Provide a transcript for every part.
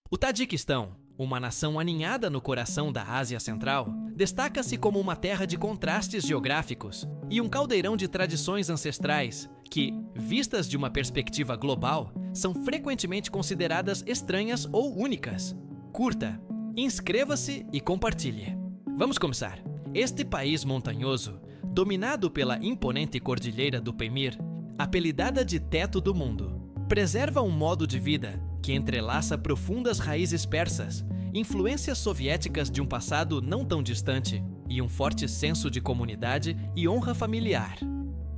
O Tajiquistão, uma nação aninhada no coração da Ásia Central, destaca-se como uma terra de contrastes geográficos e um caldeirão de tradições ancestrais que, vistas de uma perspectiva global, são frequentemente consideradas estranhas ou únicas. Curta, inscreva-se e compartilhe. Vamos começar. Este país montanhoso, dominado pela imponente cordilheira do Pamir, apelidada de Teto do Mundo, preserva um modo de vida que entrelaça profundas raízes persas, influências soviéticas de um passado não tão distante e um forte senso de comunidade e honra familiar.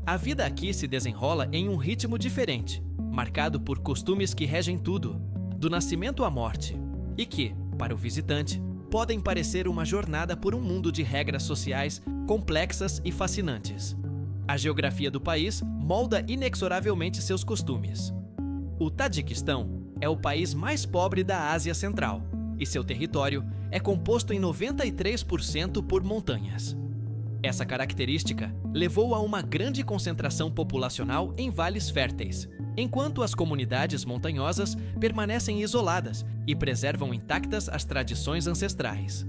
A vida aqui se desenrola em um ritmo diferente, marcado por costumes que regem tudo, do nascimento à morte, e que, para o visitante, podem parecer uma jornada por um mundo de regras sociais complexas e fascinantes. A geografia do país molda inexoravelmente seus costumes. O Tajiquistão é o país mais pobre da Ásia Central, e seu território é composto em 93% por montanhas. Essa característica levou a uma grande concentração populacional em vales férteis, enquanto as comunidades montanhosas permanecem isoladas e preservam intactas as tradições ancestrais.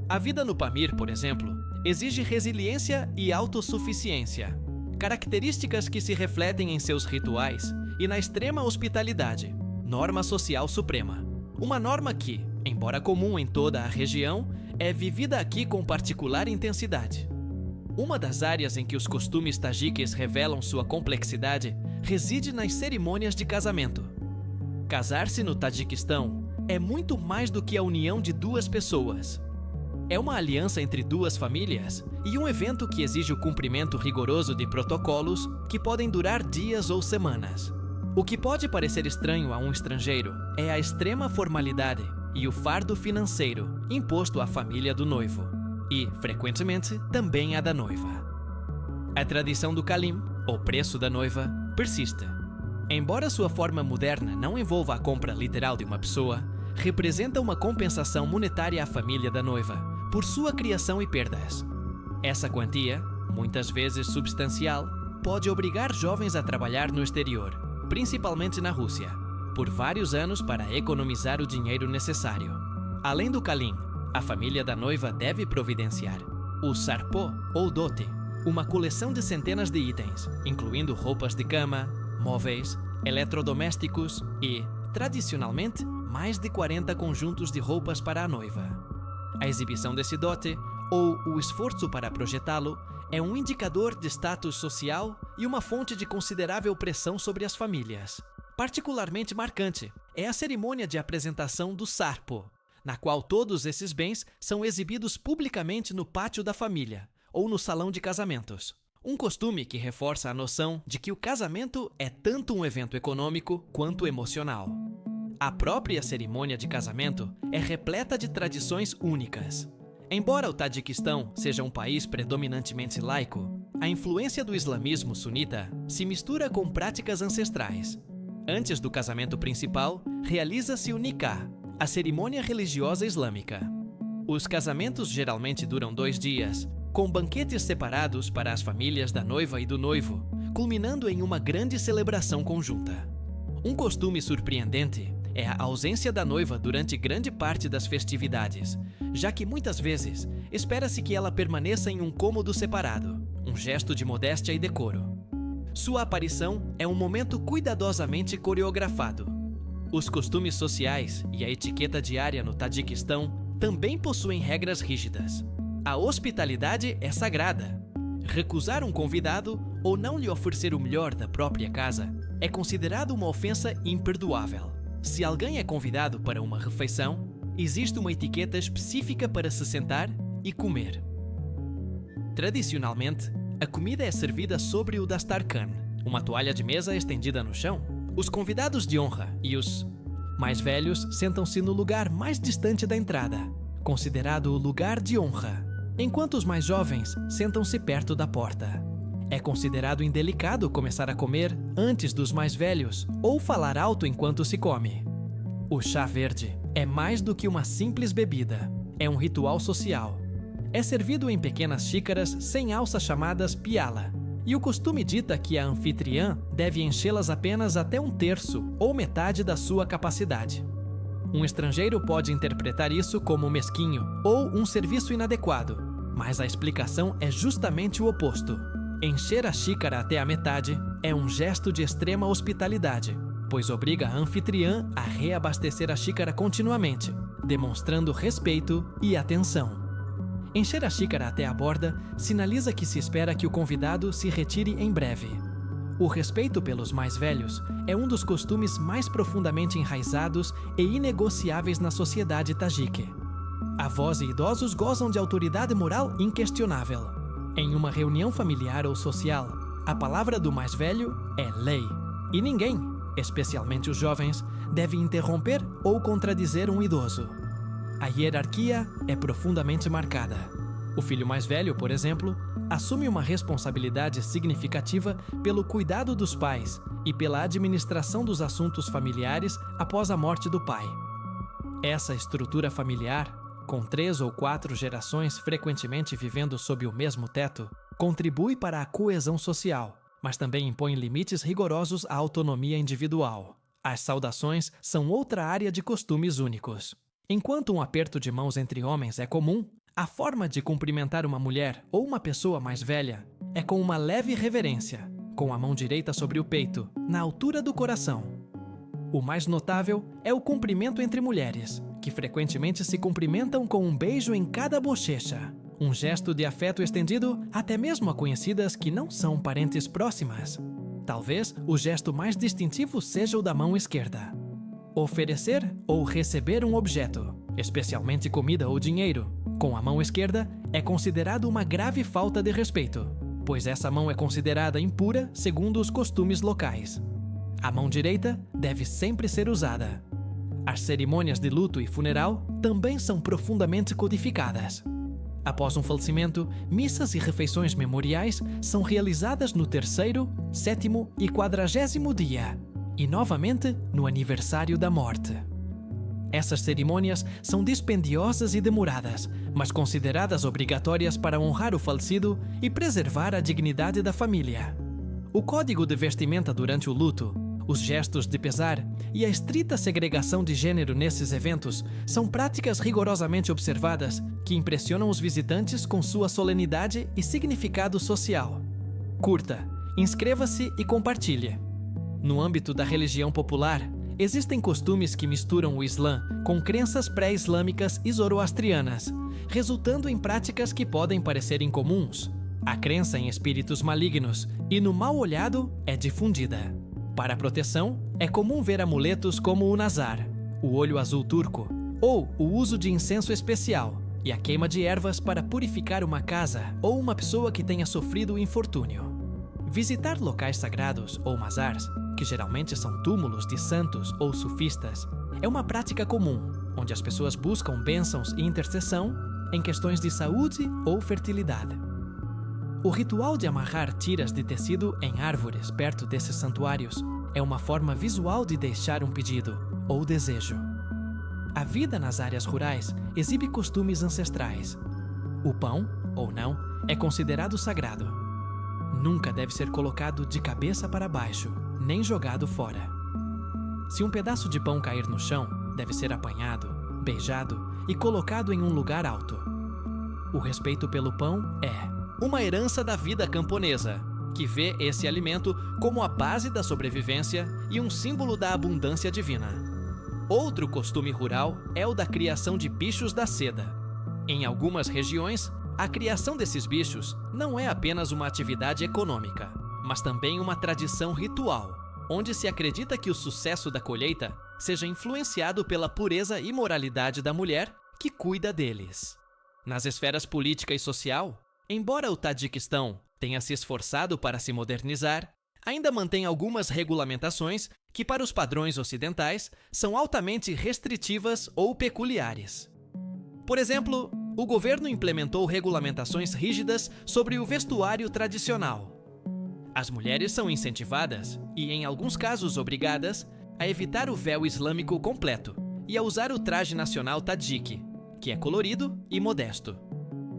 A vida no Pamir, por exemplo, exige resiliência e autossuficiência, características que se refletem em seus rituais e na extrema hospitalidade, norma social suprema. Uma norma que, embora comum em toda a região, é vivida aqui com particular intensidade. Uma das áreas em que os costumes tajiques revelam sua complexidade reside nas cerimônias de casamento. Casar-se no Tajiquistão é muito mais do que a união de duas pessoas. É uma aliança entre duas famílias e um evento que exige o cumprimento rigoroso de protocolos que podem durar dias ou semanas. O que pode parecer estranho a um estrangeiro é a extrema formalidade e o fardo financeiro imposto à família do noivo, e, frequentemente, também à da noiva. A tradição do kalim, ou preço da noiva, persiste. Embora sua forma moderna não envolva a compra literal de uma pessoa, representa uma compensação monetária à família da noiva por sua criação e perdas. Essa quantia, muitas vezes substancial, pode obrigar jovens a trabalhar no exterior, principalmente na Rússia, por vários anos para economizar o dinheiro necessário. Além do kalim, a família da noiva deve providenciar o sarpô ou dote, uma coleção de centenas de itens, incluindo roupas de cama, móveis, eletrodomésticos e, tradicionalmente, mais de 40 conjuntos de roupas para a noiva. A exibição desse dote, ou o esforço para projetá-lo, é um indicador de status social e uma fonte de considerável pressão sobre as famílias. Particularmente marcante é a cerimônia de apresentação do sarpo, na qual todos esses bens são exibidos publicamente no pátio da família ou no salão de casamentos. Um costume que reforça a noção de que o casamento é tanto um evento econômico quanto emocional. A própria cerimônia de casamento é repleta de tradições únicas. Embora o Tajiquistão seja um país predominantemente laico, a influência do islamismo sunita se mistura com práticas ancestrais. Antes do casamento principal, realiza-se o nikah, a cerimônia religiosa islâmica. Os casamentos geralmente duram 2 dias, com banquetes separados para as famílias da noiva e do noivo, culminando em uma grande celebração conjunta. Um costume surpreendente é a ausência da noiva durante grande parte das festividades, já que muitas vezes espera-se que ela permaneça em um cômodo separado, um gesto de modéstia e decoro. Sua aparição é um momento cuidadosamente coreografado. Os costumes sociais e a etiqueta diária no Tajiquistão também possuem regras rígidas. A hospitalidade é sagrada. Recusar um convidado ou não lhe oferecer o melhor da própria casa é considerado uma ofensa imperdoável. Se alguém é convidado para uma refeição, existe uma etiqueta específica para se sentar e comer. Tradicionalmente, a comida é servida sobre o dastarkan, uma toalha de mesa estendida no chão. Os convidados de honra e os mais velhos sentam-se no lugar mais distante da entrada, considerado o lugar de honra, enquanto os mais jovens sentam-se perto da porta. É considerado indelicado começar a comer antes dos mais velhos ou falar alto enquanto se come. O chá verde é mais do que uma simples bebida, é um ritual social. É servido em pequenas xícaras sem alça chamadas piala, e o costume dita que a anfitriã deve enchê-las apenas até 1/3 ou metade da sua capacidade. Um estrangeiro pode interpretar isso como mesquinho ou um serviço inadequado, mas a explicação é justamente o oposto. Encher a xícara até a metade é um gesto de extrema hospitalidade, pois obriga a anfitriã a reabastecer a xícara continuamente, demonstrando respeito e atenção. Encher a xícara até a borda sinaliza que se espera que o convidado se retire em breve. O respeito pelos mais velhos é um dos costumes mais profundamente enraizados e inegociáveis na sociedade tajique. Avós e idosos gozam de autoridade moral inquestionável. Em uma reunião familiar ou social, a palavra do mais velho é lei, e ninguém, especialmente os jovens, deve interromper ou contradizer um idoso. A hierarquia é profundamente marcada. O filho mais velho, por exemplo, assume uma responsabilidade significativa pelo cuidado dos pais e pela administração dos assuntos familiares após a morte do pai. Essa estrutura familiar, com 3 ou 4 gerações frequentemente vivendo sob o mesmo teto, contribui para a coesão social, mas também impõe limites rigorosos à autonomia individual. As saudações são outra área de costumes únicos. Enquanto um aperto de mãos entre homens é comum, a forma de cumprimentar uma mulher ou uma pessoa mais velha é com uma leve reverência, com a mão direita sobre o peito, na altura do coração. O mais notável é o cumprimento entre mulheres, que frequentemente se cumprimentam com um beijo em cada bochecha, um gesto de afeto estendido até mesmo a conhecidas que não são parentes próximas. Talvez o gesto mais distintivo seja o da mão esquerda. Oferecer ou receber um objeto, especialmente comida ou dinheiro, com a mão esquerda é considerado uma grave falta de respeito, pois essa mão é considerada impura segundo os costumes locais. A mão direita deve sempre ser usada. As cerimônias de luto e funeral também são profundamente codificadas. Após um falecimento, missas e refeições memoriais são realizadas no 3º, 7º e 40º dia, e novamente no aniversário da morte. Essas cerimônias são dispendiosas e demoradas, mas consideradas obrigatórias para honrar o falecido e preservar a dignidade da família. O código de vestimenta durante o luto, os gestos de pesar e a estrita segregação de gênero nesses eventos são práticas rigorosamente observadas que impressionam os visitantes com sua solenidade e significado social. Curta, inscreva-se e compartilhe. No âmbito da religião popular, existem costumes que misturam o Islã com crenças pré-islâmicas e zoroastrianas, resultando em práticas que podem parecer incomuns. A crença em espíritos malignos e no mal olhado é difundida. Para proteção, é comum ver amuletos como o nazar, o olho azul turco, ou o uso de incenso especial e a queima de ervas para purificar uma casa ou uma pessoa que tenha sofrido infortúnio. Visitar locais sagrados ou mazars, que geralmente são túmulos de santos ou sufistas, é uma prática comum, onde as pessoas buscam bênçãos e intercessão em questões de saúde ou fertilidade. O ritual de amarrar tiras de tecido em árvores perto desses santuários é uma forma visual de deixar um pedido ou desejo. A vida nas áreas rurais exibe costumes ancestrais. O pão, ou não, é considerado sagrado. Nunca deve ser colocado de cabeça para baixo, nem jogado fora. Se um pedaço de pão cair no chão, deve ser apanhado, beijado e colocado em um lugar alto. O respeito pelo pão é uma herança da vida camponesa, que vê esse alimento como a base da sobrevivência e um símbolo da abundância divina. Outro costume rural é o da criação de bichos da seda. Em algumas regiões, a criação desses bichos não é apenas uma atividade econômica, mas também uma tradição ritual, onde se acredita que o sucesso da colheita seja influenciado pela pureza e moralidade da mulher que cuida deles. Nas esferas política e social, embora o Tajiquistão tenha se esforçado para se modernizar, ainda mantém algumas regulamentações que, para os padrões ocidentais, são altamente restritivas ou peculiares. Por exemplo, o governo implementou regulamentações rígidas sobre o vestuário tradicional. As mulheres são incentivadas, e em alguns casos obrigadas, a evitar o véu islâmico completo e a usar o traje nacional tajique, que é colorido e modesto.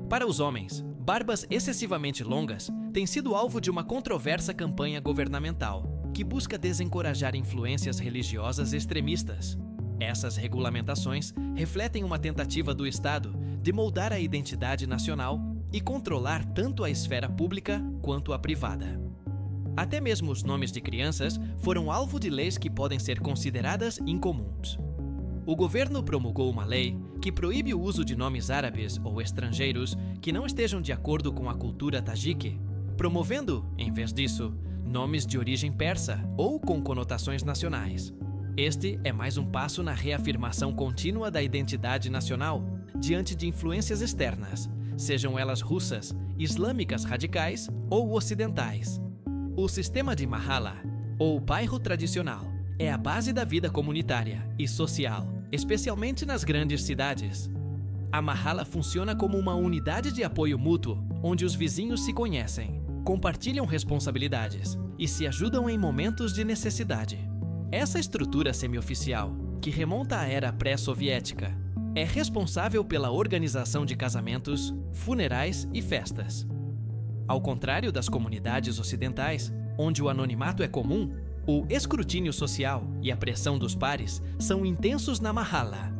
Para os homens, barbas excessivamente longas têm sido alvo de uma controversa campanha governamental, que busca desencorajar influências religiosas extremistas. Essas regulamentações refletem uma tentativa do Estado de moldar a identidade nacional e controlar tanto a esfera pública quanto a privada. Até mesmo os nomes de crianças foram alvo de leis que podem ser consideradas incomuns. O governo promulgou uma lei que proíbe o uso de nomes árabes ou estrangeiros que não estejam de acordo com a cultura tajique, promovendo, em vez disso, nomes de origem persa ou com conotações nacionais. Este é mais um passo na reafirmação contínua da identidade nacional diante de influências externas, sejam elas russas, islâmicas radicais ou ocidentais. O sistema de Mahala, ou bairro tradicional, é a base da vida comunitária e social, especialmente nas grandes cidades. A Mahala funciona como uma unidade de apoio mútuo, onde os vizinhos se conhecem, compartilham responsabilidades e se ajudam em momentos de necessidade. Essa estrutura semioficial, que remonta à era pré-soviética, é responsável pela organização de casamentos, funerais e festas. Ao contrário das comunidades ocidentais, onde o anonimato é comum, o escrutínio social e a pressão dos pares são intensos na Mahala.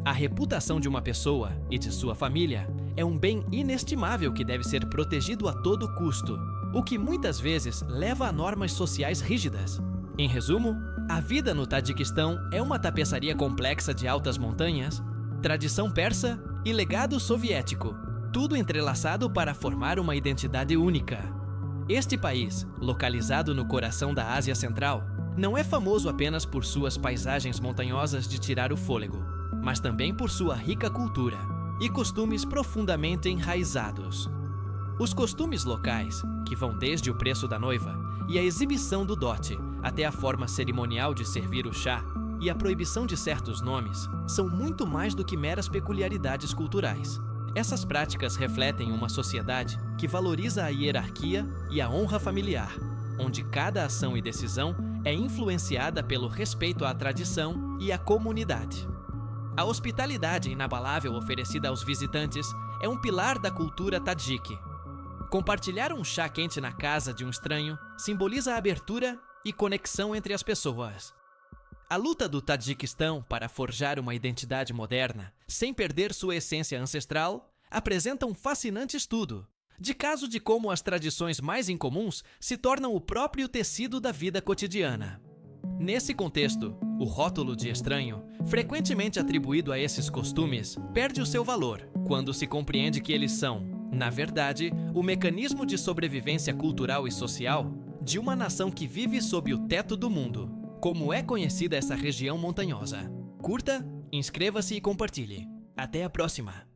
A reputação de uma pessoa e de sua família é um bem inestimável que deve ser protegido a todo custo, o que muitas vezes leva a normas sociais rígidas. Em resumo, a vida no Tajiquistão é uma tapeçaria complexa de altas montanhas, tradição persa e legado soviético, tudo entrelaçado para formar uma identidade única. Este país, localizado no coração da Ásia Central, não é famoso apenas por suas paisagens montanhosas de tirar o fôlego, mas também por sua rica cultura e costumes profundamente enraizados. Os costumes locais, que vão desde o preço da noiva e a exibição do dote até a forma cerimonial de servir o chá e a proibição de certos nomes, são muito mais do que meras peculiaridades culturais. Essas práticas refletem uma sociedade que valoriza a hierarquia e a honra familiar, onde cada ação e decisão é influenciada pelo respeito à tradição e à comunidade. A hospitalidade inabalável oferecida aos visitantes é um pilar da cultura tadjique. Compartilhar um chá quente na casa de um estranho simboliza abertura e conexão entre as pessoas. A luta do Tajiquistão para forjar uma identidade moderna, sem perder sua essência ancestral, apresenta um fascinante estudo de caso de como as tradições mais incomuns se tornam o próprio tecido da vida cotidiana. Nesse contexto, o rótulo de estranho, frequentemente atribuído a esses costumes, perde o seu valor quando se compreende que eles são, na verdade, o mecanismo de sobrevivência cultural e social de uma nação que vive sob o teto do mundo. Como é conhecida essa região montanhosa? Curta, inscreva-se e compartilhe. Até a próxima!